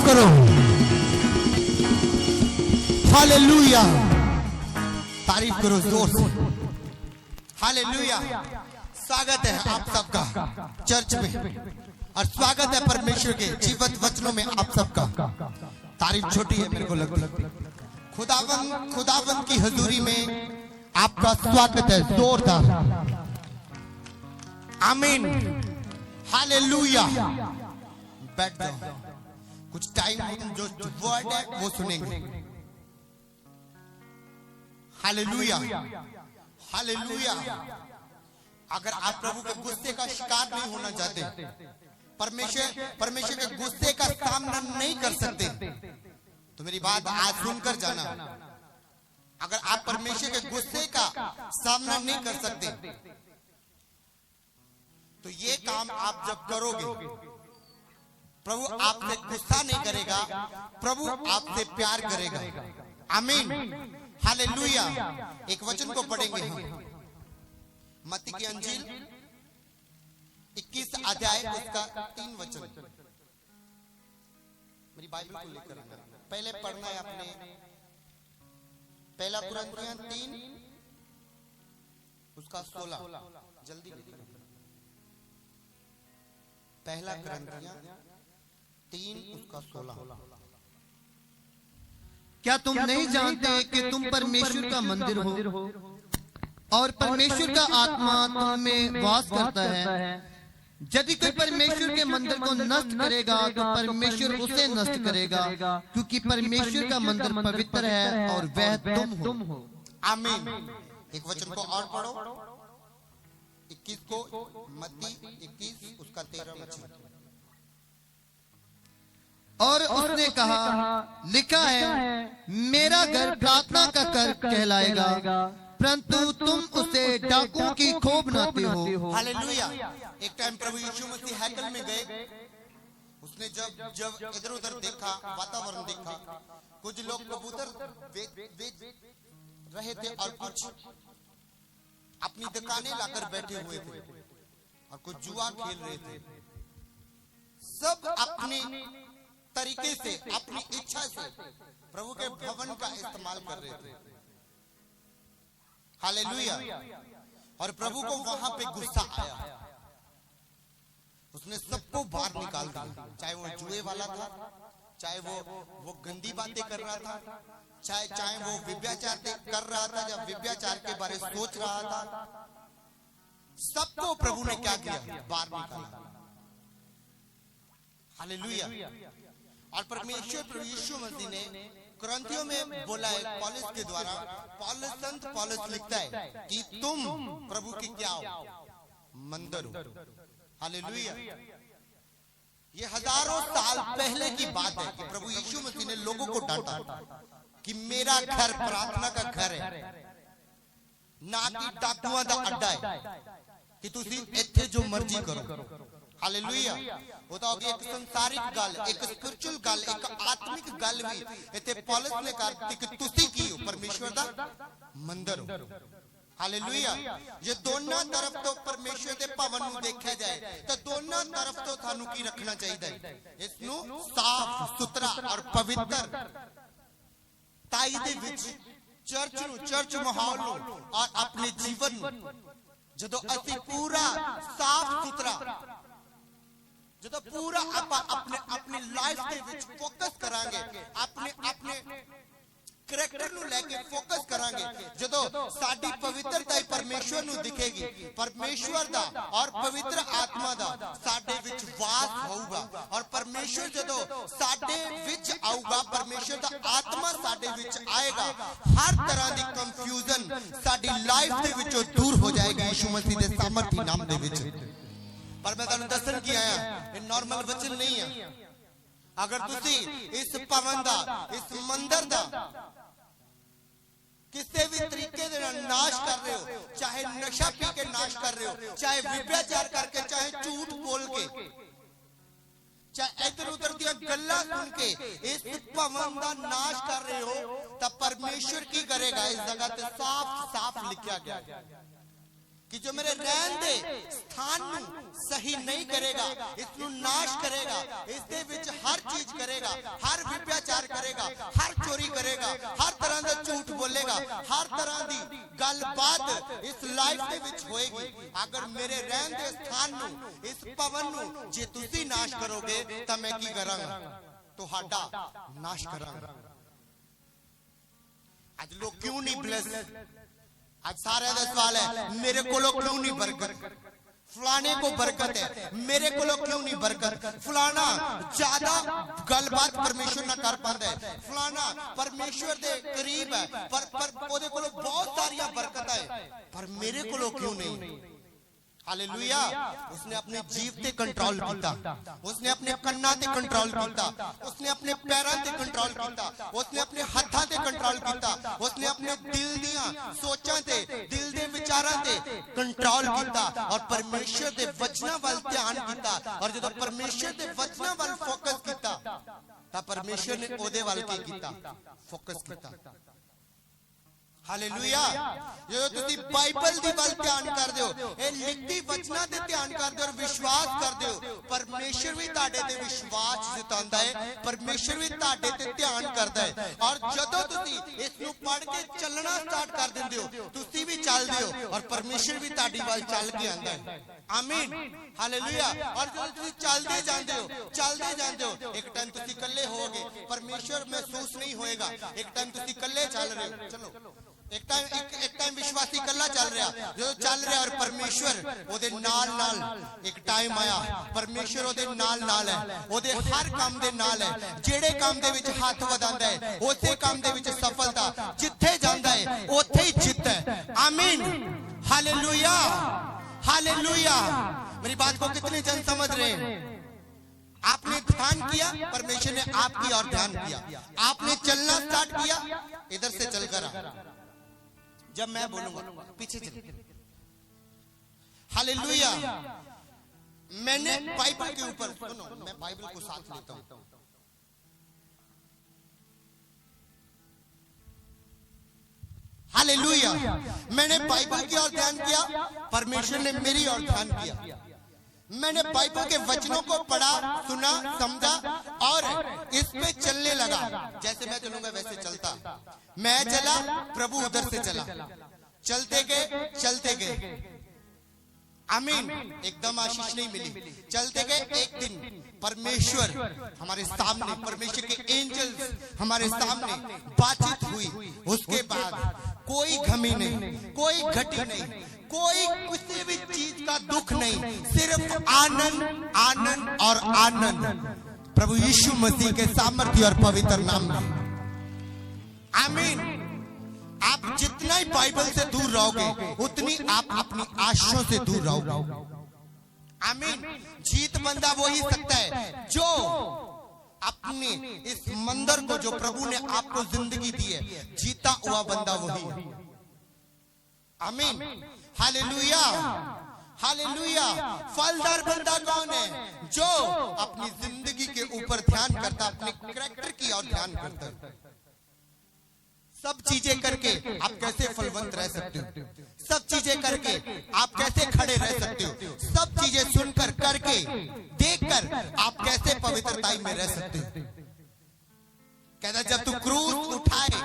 करो। हालेलुया, तारीफ करो जोर से। हालेलुया, स्वागत है आप सबका चर्च में और स्वागत है परमेश्वर के जीवित वचनों में आप सबका। तारीफ छोटी है मेरे को लगती है। खुदावन की हजूरी में आपका स्वागत है जोरदार। आमीन, हालेलुया। बैठ जाओ, कुछ टाइम जो वर्ड है वो सुनेंगे। Hallelujah, hallelujah. अगर आप प्रभु के गुस्से का शिकार नहीं होना चाहते, परमेश्वर के गुस्से का सामना नहीं कर सकते, तो मेरी बात आज सुनकर जाना। अगर आप परमेश्वर के गुस्से का सामना नहीं कर सकते, तो ये काम आप जब करोगे, प्रभु आपसे गुस्सा नहीं करेगा, प्रभु आपसे प्यार करेगा। आमीन, हालेलुया। एक वचन को पढ़ेंगे हम, मत्ती की अंजील 21 अध्याय उसका 3 वचन। मेरी बाइबल को लेकर आना। पहले पढ़ना है आपने पहला कुरिन्थियों 3 उसका 16। जल्दी लिखिए। पहला कुरिन्थियों 3 उसका 16। क्या तुम नहीं जानते कि तुम परमेश्वर का मंदिर हो और परमेश्वर का आत्मा तुम में वास करता है? यदि कोई परमेश्वर के मंदिर को नष्ट करेगा तो परमेश्वर उसे नष्ट करेगा, क्योंकि परमेश्वर का मंदिर पवित्र है और वह तुम हो। आमीन। एक वचन को और पढ़ो, 21 को, मत्ती 21 उसका 13 वचन। और उसने कहा, लिखा है, मेरा घर प्रार्थना का घर कहलाएगा, परंतु तुम उसे डाकुओं की खोह बनाते हो। हालेलुया। एक टाइम प्रभु यीशु मसीह हैकल में गए। उसने जब इधर उधर देखा, वातावरण देखा, कुछ लोग कबूतर बेच रहे थे और कुछ अपनी दुकानें लाकर बैठे हुए थे और कुछ जुआ खेल रहे थे। सब अपने तरीके से, अपनी इच्छा से प्रभु के भवन का इस्तेमाल कर रहे थे। हालेलुया। और प्रभु को वहां पे गुस्सा आया। उसने सबको बाहर निकाल दिया, चाहे वो जुए वाला था, चाहे वो गंदी बातें कर रहा था, चाहे वो व्यभिचार कर रहा था, जब व्यभिचार के बारे में सोच रहा था, सबको प्रभु ने क्या किया? बाहर निकाला। हालेलुया। और परमेश्वर प्रभु यीशु मसीह ने कुरिन्थियों में बोला है पौलुस के द्वारा। संत पौलुस लिखता है कि तुम प्रभु की क्या हो? मंदिर हो। हालेलुया। ये हजारों साल पहले की बात है कि प्रभु यीशु मसीह ने लोगों को डांटा कि मेरा घर प्रार्थना का घर है, ना कि डाकुआं दा अड्डा है कि तुसी इत्थे जो मर्जी करो। हालेलुया। वो तो एक संसारिक गल, एक स्पिरिचुअल गल, एक आत्मिक गल भी इत्थे पौलुस ने करती कि तुसी की हो? परमेश्वर दा मंदिर हो। हालेलुया। ये दोनों तरफ तो परमेश्वर के भवन ਨੂੰ देखा जाए तो दोनों तरफ तो थानू की रखना चाहिए, इसनू साफ सुथरा और पवित्र। ताई दे विच चर्च माहौल और अपने जीवन जो असी पूरा साफ सुथरा, जो पूरा अपने लाइफ के विच फोकस करांगे, अपने करैक्टर ਨੂੰ लेके फोकस करांगे, जो साडी पवित्रता ही परमेश्वर ਨੂੰ दिखेगी, परमेश्वर दा और पवित्र आत्मा दा साडे विच वास होगा। और परमेश्वर जो साडे विच आऊगा, परमेश्वर दा आत्मा साडे विच आएगा, हर तरह दी कंफ्यूजन साडी लाइफ दे विचों दूर हो जाएगी यीशु मसीह दे सामर्थी नाम दे विच। पर मैं तुहानू दसन की आया, ये नॉर्मल वचन नहीं है। अगर तुसी इस भवन दा, इस मंदिर दा किसी भी तरीके से नाश कर रहे हो, चाहे नशा पी के नाश कर रहे हो, चाहे व्यभिचार करके, चाहे झूठ बोल के, चाहे इधर उधर दी गल्लां सुन के इस भवन का नाश कर रहे हो, तब परमेश्वर की करेगा? इस जगह पे साफ साफ लिखा गया कि जो मेरे रहन दे स्थान ਨੂੰ सही नहीं करेगा, इसनु नाश करेगा, इसके विच हर चीज करेगा, हर विभ्याचार करेगा, हर चोरी करेगा, हर तरह का झूठ बोलेगा, हर तरह की गलबात इस लाइफ के विच होएगी। अगर मेरे रहन दे स्थान ਨੂੰ इस भवन ਨੂੰ जे तुसी नाश करोगे तो मैं की करांगा, तुहाडा नाश करांगा। आज लोग क्यों नहीं ब्लेस? आज सारे का सवाल है, मेरे को क्यों नहीं बरकत? फलाने को बरकत है, मेरे को क्यों नहीं बरकत? फलाना ज्यादा गलबात परमेश्वर ना कर पाता है, फलाना परमेश्वर दे करीब है, पर ओदे कोल बहुत सारिया बरकत है, पर मेरे को क्यों नहीं? हालेलुया। उसने अपने जीव ते कंट्रोल किया, उसने अपने कन्ना ते कंट्रोल किया, उसने अपने पैरों ते कंट्रोल किया, उसने अपने हाथों ते कंट्रोल किया, उसने अपने दिल दियां सोचां ते दिल दे विचारां ते कंट्रोल किया और परमेश्वर दे वचनां वल ध्यान किया। और जब परमेश्वर दे वचनां वल फोकस किया तां परमेश्वर ने ओदे वल की किया? फोकस किया। हालेलुया। जो तुसी बाइबल दी वल ध्यान कर दो, ए लिखती वचना ते ध्यान कर दो और विश्वास कर दो, परमेश्वर भी ताड़े ते विश्वास जतांदा है, परमेश्वर भी ताड़े ते ध्यान करदा है। और जदों तुसी इस नु पढ़ के चलना स्टार्ट कर दिंदे हो, तुसी भी चलदे हो और परमेश्वर भी ताड़ी वल चल के आंदा है। आमीन, हालेलुया। और जदों तुसी चलदे जांदे हो, एक टाइम तुसी इकल्ले होगे, परमेश्वर महसूस नहीं होएगा। एक टाइम तुसी इकल्ले चल रहे हो, चलो एक टाइम विश्वासी कल्ला चल रहा, जो चल रहा और परमेश्वर ओदे नाल नाल। एक टाइम आया परमेश्वर ओदे नाल नाल है, ओदे हर काम दे नाल है, जेड़े काम दे विच हाथ वधांदा है उसे काम दे विच सफलता, जिथे जांदा है ओथे ही जित है। आमीन, हालेलुया, हालेलुया। मेरी बात को कितने जन समझ रहे हैं? आपने ध्यान किया, परमेश्वर ने आपकी और ध्यान किया, आपने चलना स्टार्ट किया, इधर से चलकर आ, जब मैं बोलूंगा पीछे चल। हालेलुया। मैंने बाइबल के ऊपर, सुनो, मैं बाइबल को साथ लेता हूं। हालेलुया। मैंने बाइबल की ओर ध्यान किया, परमेश्वर ने मेरी ओर ध्यान किया। मैंने बाइबल के वचनों को पढ़ा, सुना, समझा और इस पे चलने लगा। जैसे मैं चलूंगा वैसे चलता। मैं चला, प्रभु उधर से चला, चलते गए। आमीन। एकदम आशीष नहीं मिली, चलते गए। एक दिन परमेश्वर हमारे सामने, परमेश्वर के एंजल्स हमारे सामने बातचीत हुई। उसके बाद कोई घमी नहीं, कोई घटी नहीं, कोई किसी भी चीज का दुख नहीं, सिर्फ आनंद, आनंद और आनंद प्रभु यीशु मसीह के सामर्थ्य और पवित्र नाम में। आमीन। आप जितना ही बाइबल से दूर रहोगे उतनी आप अपनी आशाओं से दूर रहोगे। आमीन। जीत बंदा वो ही सकता है जो अपने इस मंदिर को, जो प्रभु ने आपको जिंदगी दी है, जीता हुआ बंदा वही है। आमीन, हालेलुया, हालेलुया। फलदार बंदा कौन है? जो अपनी जिंदगी के ऊपर ध्यान करता, अपने कैरेक्टर की ओर ध्यान करता है। सब चीजें करके आप कैसे फलवंत रह सकते हो? सब चीजें करके आप कैसे खड़े रह सकते हो? सब चीजें सुनकर, करके, देखकर आप कैसे पवित्रता में रह सकते हो? कहता जब तू क्रूस उठाए,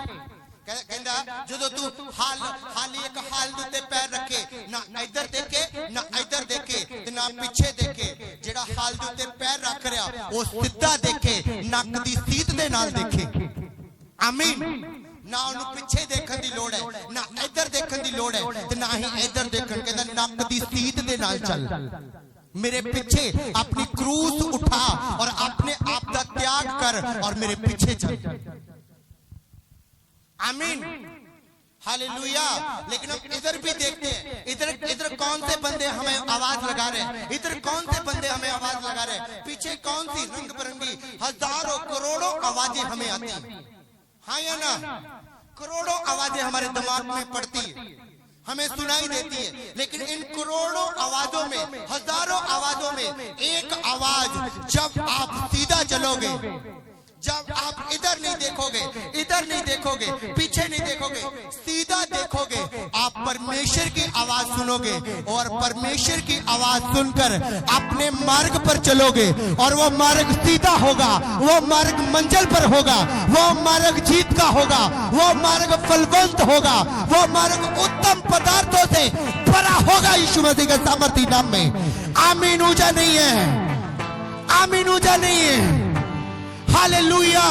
कहता जो तू हाल एक हाल दे पैर रखे, ना इधर देखे ना इधर देखे ना पीछे देखे। जेड़ा हाल दे पैर रख रहा वो सीधा देखे, नक दी सीध दे नाल देखे। आमीन। ना उन्हें पीछे देखने की लोड़ है, ना इधर देखने की लोड़ है, ना ही इधर देखने। कहता नक दी सीध दे नाल चल, मेरे पीछे अपनी क्रूस उठा और अपने आप का त्याग कर और मेरे पीछे चल। आमीन, हालेलुया। लेकिन हम इधर भी देखते हैं, इधर कौन से बंदे हमें आवाज लगा रहे हैं, इधर कौन से बंदे हमें आवाज लगा रहे हैं, पीछे कौन सी रंग बिरंगी हजारों करोड़ों आवाजें हमें आती। हाँ या ना? करोड़ों आवाजें हमारे दिमाग में पड़ती है, हमें सुनाई देती है। लेकिन इन करोड़ों आवाजों में, हजारों आवाजों में एक आवाज, जब आप सीधा चलोगे, जब आप इधर नहीं देखोगे, पीछे नहीं देखोगे, सीधा देखोगे, आप परमेश्वर की आवाज आवाज सुनोगे और परमेश्वर की आवाज सुनकर अपने मार्ग पर चलोगे और वो मार्ग सीधा होगा, वो मार्ग मंजिल पर होगा, वो मार्ग जीत का होगा, वो मार्ग फलवंत होगा, वो मार्ग उत्तम पदार्थों से भरा होगा यीशु मसीह के सामर्थी नाम में। आमीन ऊंचा नहीं है, आमीन ऊंचा नहीं है। Hallelujah,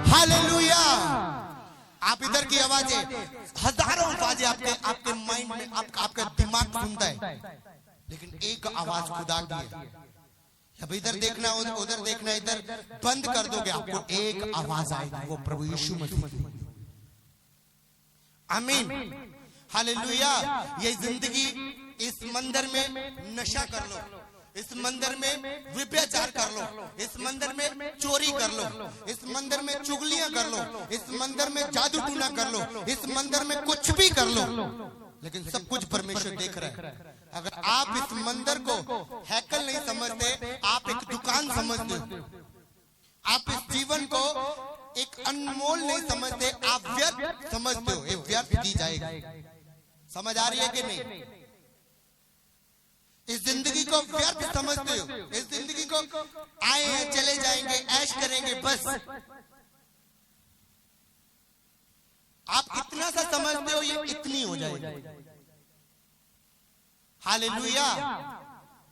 hallelujah. आप इधर की आवाजें, हजारों आवाजें आपके माइंड में, आपका दिमाग सुनता है, लेकिन एक आवाज खुदा की है। अब इधर देखना, उधर देखना, इधर बंद कर दोगे, आपको एक आवाज आएगी, वो प्रभु यीशु मसीह की। आमीन, हालेलुया। ये जिंदगी, इस मंदिर में नशा कर लो, इस मंदिर में व्यभिचार कर लो, इस मंदिर में चोरी कर लो, इस मंदिर में चुगलियां कर लो, इस मंदिर में जादू टूना कर लो, इस मंदिर में कुछ भी कर लो, लेकिन सब कुछ परमेश्वर देख रहा है। अगर आप इस मंदिर को हैकल नहीं समझते, आप एक दुकान समझते हो, आप इस जीवन को एक अनमोल नहीं समझते, आप व्यर्थ समझते हो, ये व्यर्थ की जाएगी। समझ आ रही है कि नहीं? इस जिंदगी को व्यर्थ समझते हो, इस जिंदगी को आए हैं चले जाएंगे, ऐश करेंगे बस। आप इतना सा समझते हो, ये इतनी हो जाएगी। हालेलुया।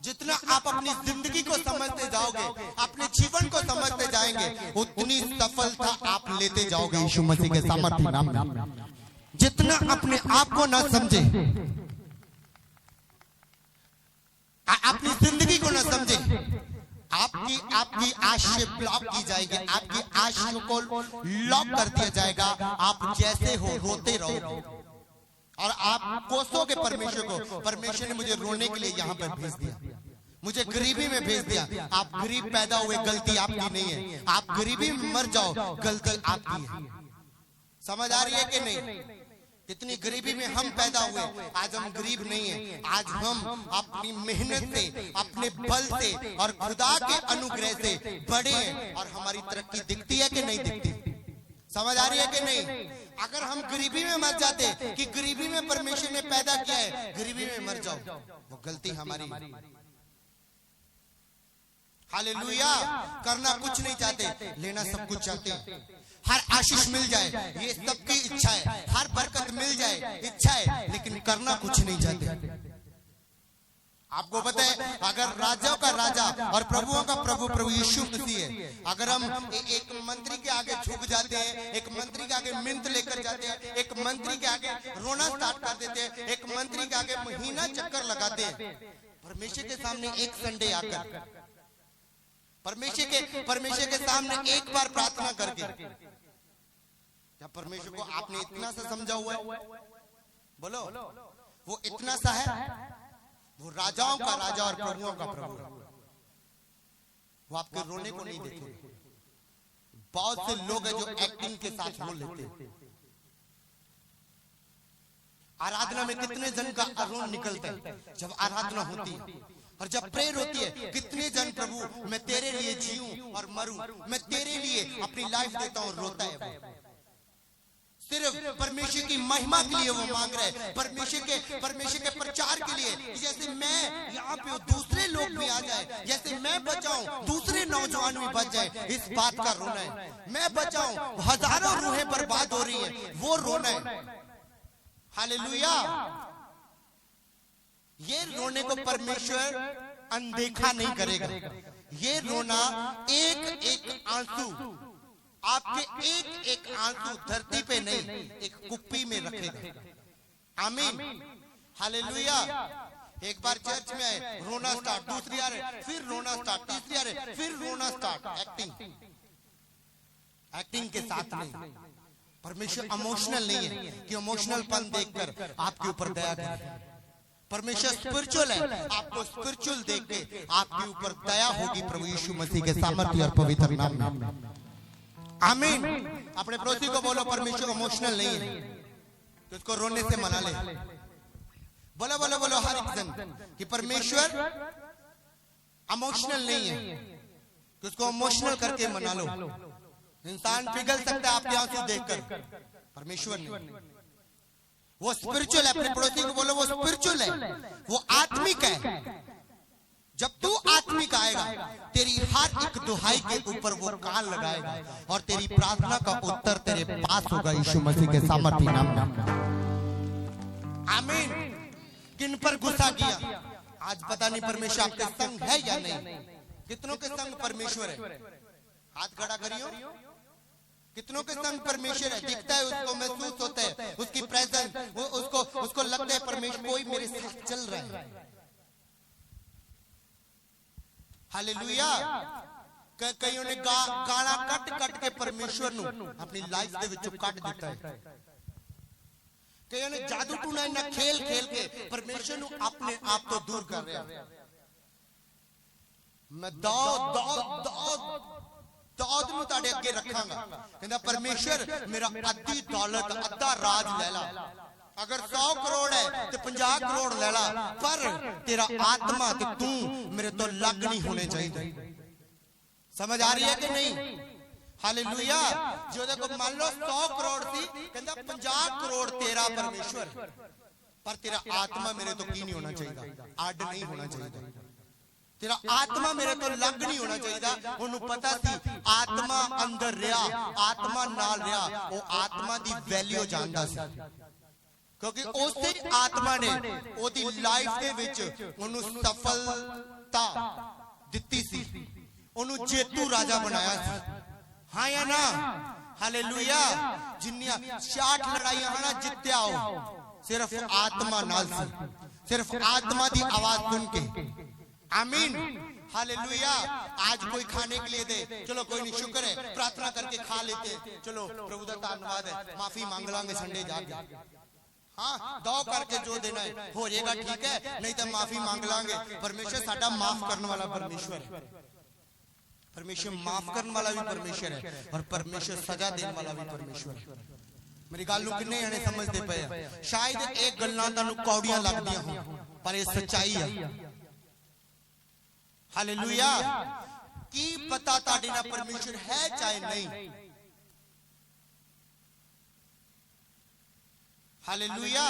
जितना आप अपनी जिंदगी को समझते जाओगे, अपने जीवन को समझते जाएंगे, उतनी सफलता आप लेते जाओगे यीशु मसीह के सामर्थी नाम में। जितना अपने आप को ना समझे, अपनी जिंदगी को ना समझे, आपकी आशा ब्लॉक की जाएगी, आपकी आशा को लॉक कर दिया जाएगा। आप जैसे हो रोते रहो और आप कोसोगे परमेश्वर को। परमेश्वर ने मुझे रोने के लिए यहाँ पर भेज दिया, मुझे गरीबी में भेज दिया। आप गरीब पैदा हुए, गलती आपकी नहीं है। आप गरीबी में मर जाओ, गलती आपकी है। समझ आ रही है कि नहीं? कितनी गरीबी में हम पैदा हुए, आज हम गरीब नहीं है। आज हम अपनी मेहनत से, अपने बल से और खुदा के अनुग्रह से बड़े हैं और हमारी तरक्की दिखती है कि नहीं दिखती? समझ आ रही है कि नहीं? अगर हम गरीबी में मर जाते कि गरीबी में परमेश्वर ने पैदा किया है, गरीबी में मर जाओ, वो गलती हमारी। हालेलुया। करना कुछ नहीं चाहते, लेना सब कुछ चाहते हैं। हर आशीष मिल जाए, ये सबकी इच्छा है। हर बरकत मिल जाए, इच्छा है, लेकिन करना कुछ नहीं चाहते। आपको पता है, अगर राजाओं का राजा और प्रभुओं का प्रभु प्रभु यीशु मसीह है, अगर हम एक मंत्री के आगे झुक जाते हैं, एक मंत्री के आगे मिन्नत लेकर जाते हैं, एक मंत्री के आगे रोना स्टार्ट कर देते हैं, एक मंत्री के आगे महीना चक्कर लगाते हैं, परमेश्वर के सामने एक संडे आकर, परमेश्वर के सामने एक बार प्रार्थना करके, क्या परमेश्वर को आपने इतना सा समझा हुआ है? बोलो, वो इतना सा है? वो राजाओं का राजा और प्रभुओं का प्रभु, वो आपके रोने को नहीं देखेंगे। बहुत से लोग हैं जो एक्टिंग के साथ रो लेते हैं। आराधना में कितने जन का रोन निकलता है जब आराधना होती है, और जब प्रेयर होती है, कितने जन प्रभु मैं तेरे लिए जीऊं और मरूं, मैं तेरे लिए अपनी लाइफ देता हूं, रोता है वो। सिर्फ परमेश्वर की महिमा के लिए वो मांग रहे हैं, परमेश्वर के प्रचार के लिए। जैसे मैं यहाँ पे दूसरे लोग भी आ जाए, जैसे मैं बचाऊं दूसरे नौजवान भी बच जाए, इस बात का रोना है। मैं बचाऊं, हजारों रूहें बर्बाद हो रही है, वो रोना है। हालेलुया। ये रोने को परमेश्वर अनदेखा नहीं करेगा। ये रोना, एक एक आंसू, आपके एक एक आंसू धरती पे नहीं, एक कुप्पी में रखेगा। आमीन, हालेलुया। एक बार चर्च में आए, रोना स्टार्ट, दूसरी आ रहे, फिर रोना स्टार्ट, तीसरी आ रहे, फिर रोना स्टार्ट। एक्टिंग के साथ नहीं। परमेश्वर इमोशनल नहीं है कि इमोशनलपन देखकर आपके ऊपर दया करे। परमेश्वर स्पिरिचुअल है, आपको स्पिरिचुअल देख के आपके ऊपर दया होगी प्रभु यीशु मसीह के सामर्थ्य और पवित्र नाम में। आमीन। अपने पड़ोसी को बोलो, परमेश्वर इमोशनल नहीं है, तो उसको रोने से मना ले। बोलो बोलो बोलो हर एक जन कि परमेश्वर इमोशनल नहीं है, तो उसको इमोशनल करके मना लो। इंसान पिघल सकता है आपके आंसू देखकर, परमेश्वर नहीं। वो स्पिरिचुअल है। अपने पड़ोसी को बोलो वो स्पिरिचुअल है, वो आत्मिक है। जब तू आत्मिक आएगा, तेरी हर एक दुहाई के ऊपर वो कान लगाएगा और तेरी प्रार्थना का उत्तर तेरे पास होगा यीशु मसीह के सामर्थी नाम में। आमीन। किन पर गुस्सा किया? आज पता नहीं परमेश्वर आपके संग है या नहीं। कितनों के संग परमेश्वर है? हाथ खड़ा करियो। कितनों के संग परमेश्वर है? दिखता है, उसको महसूस होता है, उसकी प्रेजेंस, उसको लगता है परमेश्वर कोई मेरे साथ चल रहा है। हालेलुया। कईयों ने गाना कट के परमेश्वर नु अपनी लाइफ दे विचों कट दिता है। कईयों ने जादू टूना इना खेल के परमेश्वर नु अपने आप तो दूर कर रहा है। मैं दौद नु ताड़े अगे रखांगा। कहंदा परमेश्वर मेरा अद्धी दौलत अद्धा राज ले ला। अगर 100 करोड़ है तो 50 करोड़ ले ला, पर तेरा आत्मा ते तू मेरे तो लग नहीं होने चाहिए। समझ आ रही है कि नहीं? हालेलुया। जो देखो मान लो 100 करोड़ थी, कहंदा 50 करोड़ तेरा परमेश्वर, पर तेरा आत्मा मेरे तो की नहीं होना चाहिए, आड नहीं होना चाहिए। तेरा आत्मा मेरे तो लग नहीं होना चाहिए। उन्हें पता थी आत्मा अंदर रहा, आत्मा नाल रहा, वो आत्मा दी वैल्यू जानता सी, क्योंकि उसे आत्मा ने ओदी लाइफ दे विच उन्हें सफलता दिती सी, उन्हें जेतू राजा बनाया सी। हाँ या ना? हालेलुया। जिन्नियां 60 लड़ाइयां ना जित्या हो, सिर्फ आत्मा नाल सी, सिर्फ आत्मा दी आवाज सुन के। आमीन। हालेलुया। आज कोई खाने के लिए दे, चलो कोई नहीं, शुक्र है, प्रार्थना करके खा लेते, चलो प्रभु का धन्यवाद है, माफी मांग लांगे संडे जाके। हाँ, दो करके जो देना है हो जाएगा, ठीक है, नहीं तो माफी मांग लांगे। परमेश्वर साडा माफ करने वाला परमेश्वर है। परमेश्वर माफ करने वाला भी परमेश्वर है और परमेश्वर सजा देने वाला भी परमेश्वर है। मेरी गल नूं किन्ने जाने समझते पे? शायद एक गल्लां तुहानूं कौड़ियां लगदियां होण, पर ये सच्चाई है। हालेलुया। की पता ताडे नाल परमेश्वर है चाहे नहीं। हालेलुया।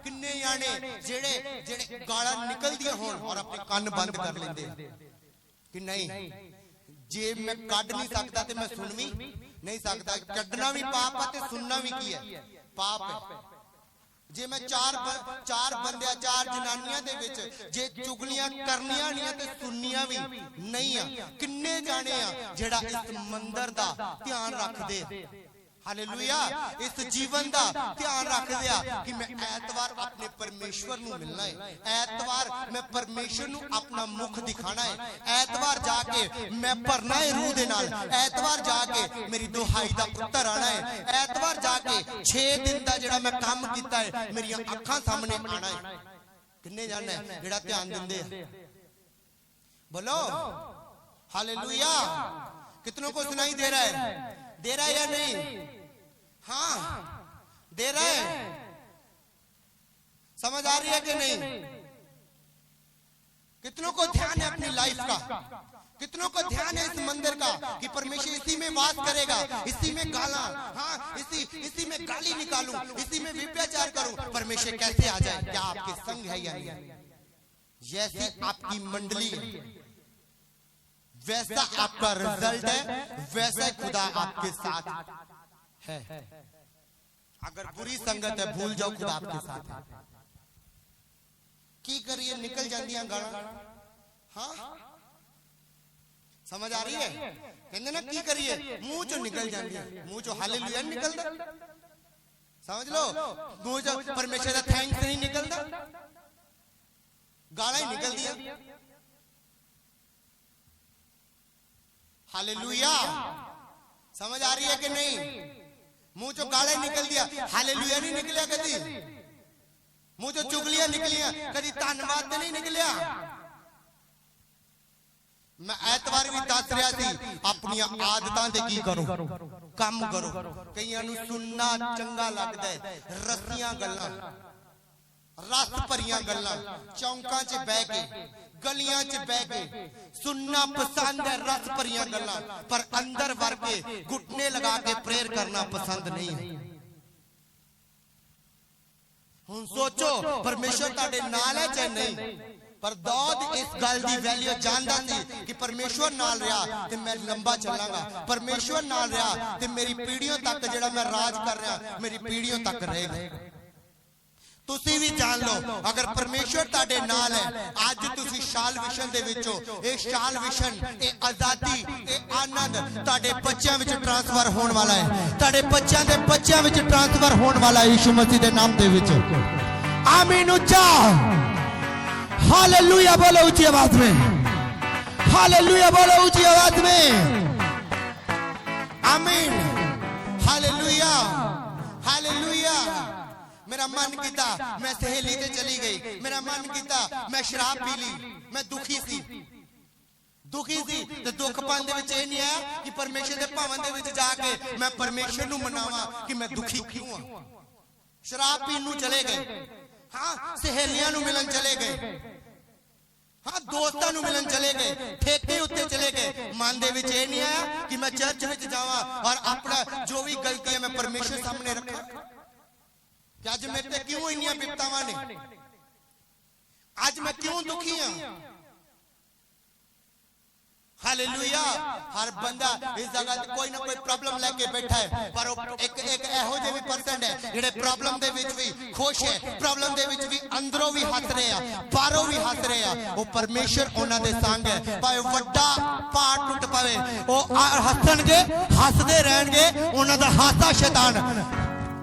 किन्ने जाने जेड़े गालां निकलदियां होण और अपने कान बंद कर लेंदे कि नहीं, जे मैं कढ नहीं सकता ते मैं सुन भी नहीं सकता। कढना भी पाप है ते सुनना भी की है? पाप है। जे मैं चार बंदियां, 4 जनानियां दे विच जे चुगलियां करनियां नहीं ते सुननियां भी नहीं आ। किन्ने जाने आ जेड़ा इस मंदिर दा ध्यान रखदे? हालेलुया। इस जीवन दा ध्यान रख दिया कि मैं ऐतवार अपने परमेश्वर नू मिलना है, ऐतवार मैं परमेश्वर नू अपना मुख दिखाना है, ऐतवार जाके मैं भरना है रूह दे नाल, ऐतवार जाके मेरी दुहाई दा उत्तर आना है, ऐतवार जाके 6 दिन दा जेड़ा मैं काम कीता है मेरी अखां सामने आना है। किन्ने जाना है जेड़ा ध्यान दिंदे आ? बोलो हालेलुया। कितनों को सुनाई दे रहा है? दे रहा है या नहीं? हाँ, दे रहा है। समझ आ रही है कि नहीं? कितनों को ध्यान है अपनी लाइफ का? कितनों को ध्यान है इस मंदिर का कि परमेश्वर इसी में वास करेगा, इसी में गाला, हाँ, इसी में गाली निकालूं, इसी में व्यभिचार करूं, परमेश्वर कैसे आ जाए? क्या आपके संग है या नहीं? जैसी आपकी मंडली है वैसा आपका रिजल्ट है, वैसा खुदा आपके साथ है। अगर बुरी संगत है भूल जाओ खुदा आपके साथ है। की करिए? निकल जांदियां गालां। हाँ, समझ आ रही है? कहंदे ना की करिए? मुंह चो निकल जांदियां, मुंह चो हालेलुया निकलदा। समझ लो, मुंह चो परमेश्वर दा थैंक्स नहीं निकलदा, गालां ही निकलदियां। हालेलुया। समझ आ रही है कि नहीं? मुंह चो गाले निकल दिया, हालेलुया नहीं निकलिया कदी। मुंह चो चुगलियां निकलियां, कदी धन्यवाद नहीं निकलिया। मैं ऐतवार भी दस रहा थी अपनी आदतां ते की करो, काम करो। कईयां नूं सुनना चंगा लगदा है, रसियां गल्लां, रस भरियां गल्लां, चौंकां च बह के, गलियां च बह के सुनना पसंद है, रस भरियां गल्लां, पर अंदर भर के घुटने लगा के प्रेयर करना पसंद नहीं है। ਹੁਣ ਸੋਚੋ ਪਰਮੇਸ਼ਰ ਤੁਹਾਡੇ ਨਾਲ ਹੈ ਚਾਹੇ ਨਹੀਂ ਪਰ ਦਾਊਦ ਇਸ ਗੱਲ ਦੀ ਵੈਲਿਊ ਜਾਣਦਾ ਸੀ ਕਿ ਪਰਮੇਸ਼ਰ ਨਾਲ ਰਿਹਾ ਤੇ ਮੈਂ ਲੰਬਾ ਚੱਲਾਂਗਾ ਪਰਮੇਸ਼ਰ ਨਾਲ ਰਿਹਾ ਤੇ ਮੇਰੀ ਪੀੜ੍ਹੀਆਂ ਤੱਕ ਜਿਹੜਾ ਮੈਂ ਰਾਜ ਕਰ ਰਿਹਾ ਮੇਰੀ ਪੀੜ੍ਹੀਆਂ ਤੱਕ ਰਹੇਗਾ ਤੁਸੀਂ ਵੀ ਜਾਣ ਲਓ ਅਗਰ ਪਰਮੇਸ਼ਰ ਤੁਹਾਡੇ ਨਾਲ ਹੈ ਅੱਜ ਤੁਸੀਂ ਸ਼ਾਲ ਵਿਸ਼ਨ ਦੇ ਵਿੱਚੋਂ ਇਹ ਸ਼ਾਲ ਵਿਸ਼ਨ ਇਹ ਆਜ਼ਾਦੀ ਇਹ ਆਨੰਦ ਤੁਹਾਡੇ ਬੱਚਿਆਂ ਵਿੱਚ ਟ੍ਰਾਂਸਫਰ ਹੋਣ ਵਾਲਾ ਹੈ ਤੁਹਾਡੇ ਬੱਚਿਆਂ ਦੇ ਬੱਚਿਆਂ ਵਿੱਚ ਟ੍ਰਾਂਸਫਰ ਹੋਣ ਵਾਲਾ ਹੈ ਯਿਸੂ ਮਸੀਹ ਦੇ ਨਾਮ ਦੇ ਵਿੱਚ ਆਮੀਨ ਉੱਚਾ हालेलुया बोलो ऊंची आवाज में हालेलुया बोलो ऊंची आवाज में आमीन हालेलुया हालेलुया मेरा मन कीता मैं सहेली ते चली गई मेरा मन कीता मैं शराब पी ली मैं दुखी सी ते दुख पाने दे विच ਇਹ ਨਹੀਂ ਹੈ ਕਿ ਪਰਮੇਸ਼ਰ ਦੇ ਭਵਨ ਦੇ ਵਿੱਚ ਜਾ ਕੇ ਮੈਂ ਪਰਮੇਸ਼ਰ ਨੂੰ ਮਨਾਵਾਂ ਕਿ ਮੈਂ ਦੁਖੀ ਕਿਉਂ ਹਾਂ ਸ਼ਰਾਬ ਪੀਣ ਨੂੰ ਚਲੇ ਗਏ हाँ सहेलियां नु मिलन चले गए हाँ दोस्तां नु मिलन चले गए ठेके उत्ते चले गए मन दे विच नहीं आया कि मैं चर्च विच जावां और अपना जो भी गलती है मैं परमेश्वर सामने रखां कि आज मेरे ते क्यों इन्नियां विपतावां ने आज मैं क्यों दुखी हां हालेलुया हर बंदा इस जगह ते कोई ना कोई प्रॉब्लम लेके बैठा है पर एक एहो जे भी परसेंट है जेड़े प्रॉब्लम दे विच भी खुश है प्रॉब्लम दे विच भी अंदरों भी हंस रहे हैं बाहरों भी हंस रहे हैं वो परमेश्वर उन्हां दे संग है भावे वड्डा पहाड़ टुट पवे वो हसणगे हसदे रहणगे उन्हां दा हासा शैतान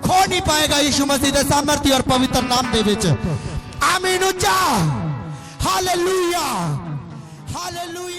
खो नहीं पाएगा यीशु मसीह दे सामर्थ्य और पवित्र नाम दे विच आमीन उच्चा हालेलुया हालेलुया